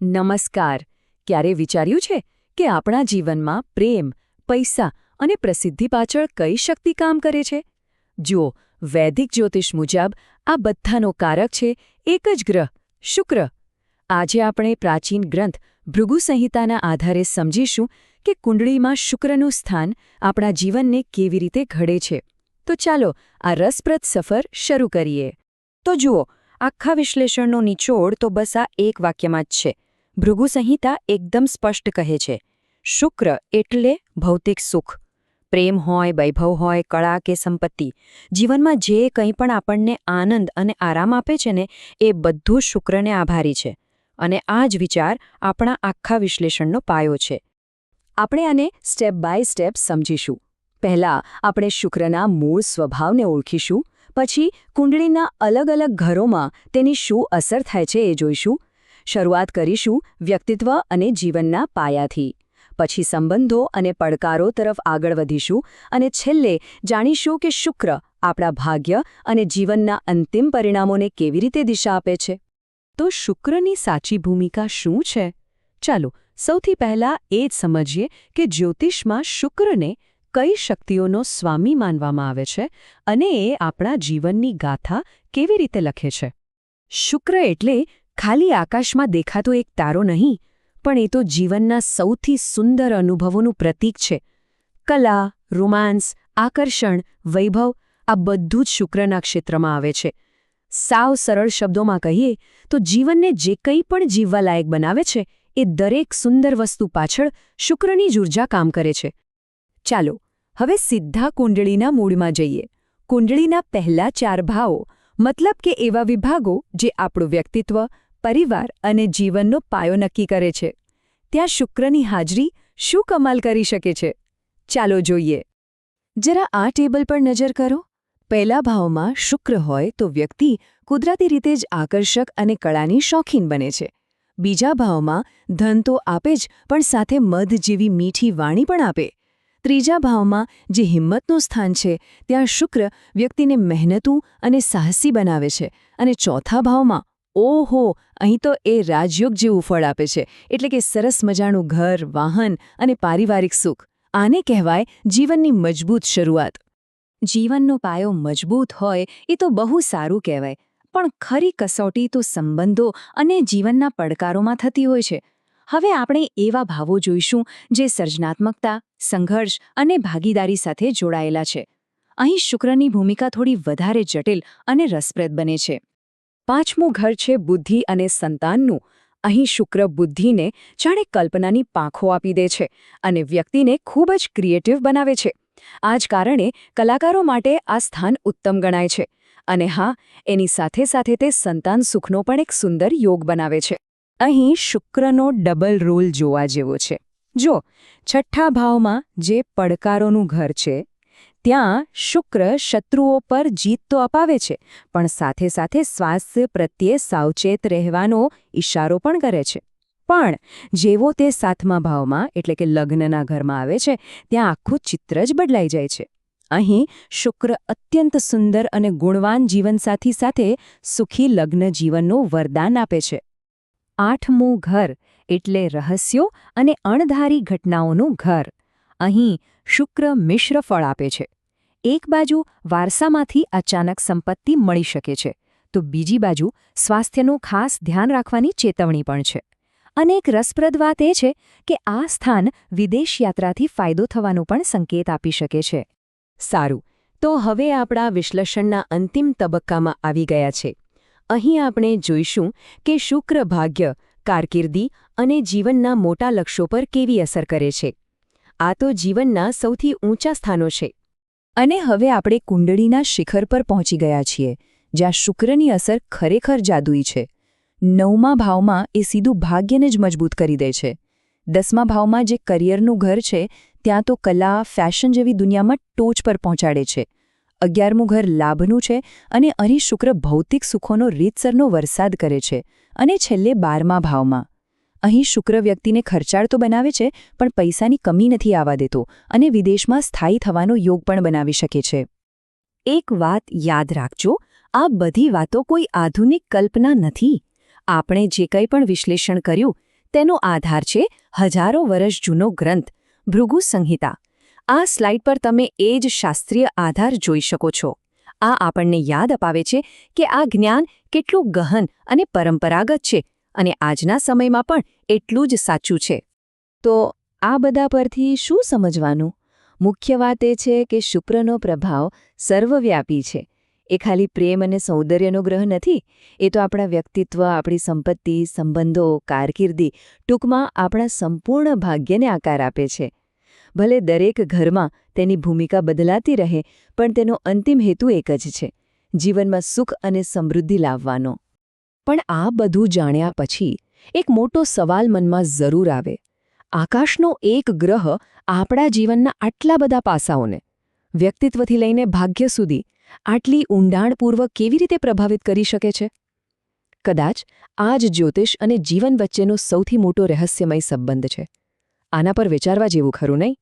નમસ્કાર. ક્યારે વિચાર્યું છે કે આપણા જીવનમાં પ્રેમ, પૈસા અને પ્રસિદ્ધિ પાછળ કઈ શક્તિ કામ કરે છે? જુઓ, વૈદિક જ્યોતિષ મુજબ આ બધાનો કારક છે એક જ ગ્રહ, શુક્ર. આજે આપણે પ્રાચીન ગ્રંથ ભૃગુ સંહિતાના આધારે સમજીશું કે કુંડળીમાં શુક્રનું સ્થાન આપણા જીવનને કેવી રીતે ઘડે છે. તો ચાલો આ રસપ્રદ સફર શરૂ કરીએ. તો જુઓ, આખા વિશ્લેષણનો નિચોડ તો બસ આ એક વાક્યમાં જ છે. ભૃગુ સંહિતા એકદમ સ્પષ્ટ કહે છે, શુક્ર એટલે ભૌતિક સુખ. પ્રેમ હોય, વૈભવ હોય, કળા કે સંપત્તિ, જીવનમાં જે કંઈ પણ આપણને આનંદ અને આરામ આપે છે ને, એ બધું શુક્રને આભારી છે. અને આ જ વિચાર આપણા આખા વિશ્લેષણનો પાયો છે. આપણે આને સ્ટેપ બાય સ્ટેપ સમજીશું. પહેલાં આપણે શુક્રના મૂળ સ્વભાવને ઓળખીશું, પછી કુંડળીના અલગ અલગ ઘરોમાં તેની શું અસર થાય છે એ જોઈશું. શરૂઆત કરીશું વ્યક્તિત્વ અને જીવનના પાયાથી. પછી સંબંધો અને પડકારો તરફ આગળ વધીશું અને છેલ્લે જાણીશું કે શુક્ર આપણા ભાગ્ય અને જીવનના અંતિમ પરિણામોને કેવી રીતે દિશા આપે છે. તો શુક્રની સાચી ભૂમિકા શું છે? ચાલો સૌથી પહેલાં એ જ સમજીએ કે જ્યોતિષમાં શુક્રને કઈ શક્તિઓનો સ્વામી માનવામાં આવે છે અને એ આપણા જીવનની ગાથા કેવી રીતે લખે છે. શુક્ર એટલે ખાલી આકાશમાં દેખાતો એક તારો નહીં, પણ એ તો જીવનના સૌથી સુંદર અનુભવોનું પ્રતીક છે. કલા, રોમાન્સ, આકર્ષણ, વૈભવ આ બધું જ શુક્રના ક્ષેત્રમાં આવે છે. સાવ સરળ શબ્દોમાં કહીએ તો જીવનને જે કંઈ પણ જીવવા લાયક બનાવે છે એ દરેક સુંદર વસ્તુ પાછળ શુક્રની જ ઊર્જા કામ કરે છે. ચાલો હવે સીધા કુંડળીના મૂળમાં જઈએ. કુંડળીના પહેલા 4 ભાવો, મતલબ કે એવા વિભાગો જે આપણું વ્યક્તિત્વ, પરિવાર અને જીવનનો પાયો નક્કી કરે છે. ત્યાં શુક્રની હાજરી શું કમાલ કરી શકે છે? ચાલો જોઈએ. જરા આ ટેબલ પર નજર કરો. પહેલા ભાવમાં શુક્ર હોય તો વ્યક્તિ કુદરતી રીતે જ આકર્ષક અને કળાની શોખીન બને છે. બીજા ભાવમાં ધન તો આપે જ, પણ સાથે મધ જેવી મીઠી વાણી પણ આપે. ત્રીજા ભાવમાં જે હિંમતનું સ્થાન છે, ત્યાં શુક્ર વ્યક્તિને મહેનતુ અને સાહસી બનાવે છે. અને ચોથા ભાવમાં ઓહો, અહીં તો એ રાજયોગ જેવું ફળ આપે છે, એટલે કે સરસ મજાનું ઘર, વાહન અને પારિવારિક સુખ. આને કહેવાય જીવનની મજબૂત શરૂઆત. જીવનનો પાયો મજબૂત હોય એ તો બહુ સારું કહેવાય, પણ ખરી કસોટી તો સંબંધો અને જીવનના પડકારોમાં થતી હોય છે. હવે આપણે એવા ભાવો જોઈશું જે સર્જનાત્મકતા, સંઘર્ષ અને ભાગીદારી સાથે જોડાયેલા છે. અહીં શુક્રની ભૂમિકા થોડી વધારે જટિલ અને રસપ્રદ બને છે. 5મું ઘર છે બુદ્ધિ અને સંતાનનું. અહીં શુક્ર બુદ્ધિને જાણે કલ્પનાની પાંખો આપી દે છે અને વ્યક્તિને ખૂબ જ ક્રિએટિવ બનાવે છે. આ જ કારણે કલાકારો માટે આ સ્થાન ઉત્તમ ગણાય છે. અને હા, એની સાથે સાથે તે સંતાન સુખનો પણ એક સુંદર યોગ બનાવે છે. અહીં શુક્રનો ડબલ રોલ જોવા જેવો છે. જો છઠ્ઠા ભાવમાં જે પડકારોનું ઘર છે, ત્યાં શુક્ર શત્રુઓ પર જીત તો અપાવે છે, પણ સાથે સાથે સ્વાસ્થ્ય પ્રત્યે સાવચેત રહેવાનો ઇશારો પણ કરે છે. પણ જેવો તે 7મા ભાવમાં એટલે કે લગ્નના ઘરમાં આવે છે, ત્યાં આખું ચિત્ર જ બદલાઈ જાય છે. અહીં શુક્ર અત્યંત સુંદર અને ગુણવાન જીવનસાથી સાથે સુખી લગ્ન જીવનનું વરદાન આપે છે. 8મું ઘર એટલે રહસ્યો અને અણધારી ઘટનાઓનું ઘર. અહીં શુક્ર મિશ્ર ફળ આપે છે. એક બાજુ વારસામાંથી અચાનક સંપત્તિ મળી શકે છે, તો બીજી બાજુ સ્વાસ્થ્યનું ખાસ ધ્યાન રાખવાની ચેતવણી પણ છે. અને એક રસપ્રદ વાત એ છે કે આ સ્થાન વિદેશ યાત્રાથી ફાયદો થવાનો પણ સંકેત આપી શકે છે. સારું, તો હવે આપણા વિશ્લેષણના અંતિમ તબક્કામાં આવી ગયા છે. અહીં આપણે જોઈશું કે શુક્ર ભાગ્ય, કારકિર્દી અને જીવનના મોટા લક્ષ્યો પર કેવી અસર કરે છે. આ તો જીવનના સૌથી ઊંચા સ્થાનો છે. અને હવે આપણે કુંડળીના શિખર પર પહોંચી ગયા છીએ, જ્યાં શુક્રની અસર ખરેખર જાદુઈ છે. 9મા ભાવમાં એ સીધું ભાગ્યને જ મજબૂત કરી દે છે. 10મા ભાવમાં જે કરિયરનું ઘર છે, ત્યાં તો કલા, ફેશન જેવી દુનિયામાં ટોચ પર પહોંચાડે છે. 11મું ઘર લાભનું છે અને અહીં શુક્ર ભૌતિક સુખોનો રીતસરનો વરસાદ કરે છે. અને છેલ્લે 12મા ભાવમાં અહીં શુક્ર વ્યક્તિને ખર્ચાળ તો બનાવે છે, પણ પૈસાની કમી નથી આવવા દેતો અને વિદેશમાં સ્થાયી થવાનો યોગ પણ બનાવી શકે છે. એક વાત યાદ રાખજો, આ બધી વાતો કોઈ આધુનિક કલ્પના નથી. આપણે જે કંઈ પણ વિશ્લેષણ કર્યું તેનો આધાર છે હજારો વર્ષ જૂનો ગ્રંથ ભૃગુ સંહિતા. આ સ્લાઇડ પર તમે એ જ શાસ્ત્રીય આધાર જોઈ શકો છો. આ આપણને યાદ અપાવે છે કે આ જ્ઞાન કેટલું ગહન અને પરંપરાગત છે અને આજના સમયમાં પણ એટલું જ સાચું છે. તો આ બધા પરથી શું સમજવાનું? મુખ્ય વાત એ છે કે શુક્રનો પ્રભાવ સર્વવ્યાપી છે. એ ખાલી પ્રેમ અને સૌંદર્યનો ગ્રહ નથી. એ તો આપણા વ્યક્તિત્વ, આપણી સંપત્તિ, સંબંધો, કારકિર્દી, ટૂંકમાં આપણા સંપૂર્ણ ભાગ્યને આકાર આપે છે. ભલે દરેક ઘરમાં તેની ભૂમિકા બદલાતી રહે, પણ તેનો અંતિમ હેતુ એક જ છે: જીવનમાં સુખ અને સમૃદ્ધિ લાવવાનો. પણ આ બધું જાણ્યા પછી એક મોટો સવાલ મનમાં જરૂર આવે. આકાશનો એક ગ્રહ આપણા જીવનના આટલા બધા પાસાઓને, વ્યક્તિત્વથી લઈને ભાગ્ય સુધી, આટલી ઊંડાણપૂર્વક કેવી રીતે પ્રભાવિત કરી શકે છે? કદાચ આ જ જ્યોતિષ અને જીવન વચ્ચેનો સૌથી મોટો રહસ્યમય સંબંધ છે. આના પર વિચારવા જેવું ખરું નહીં?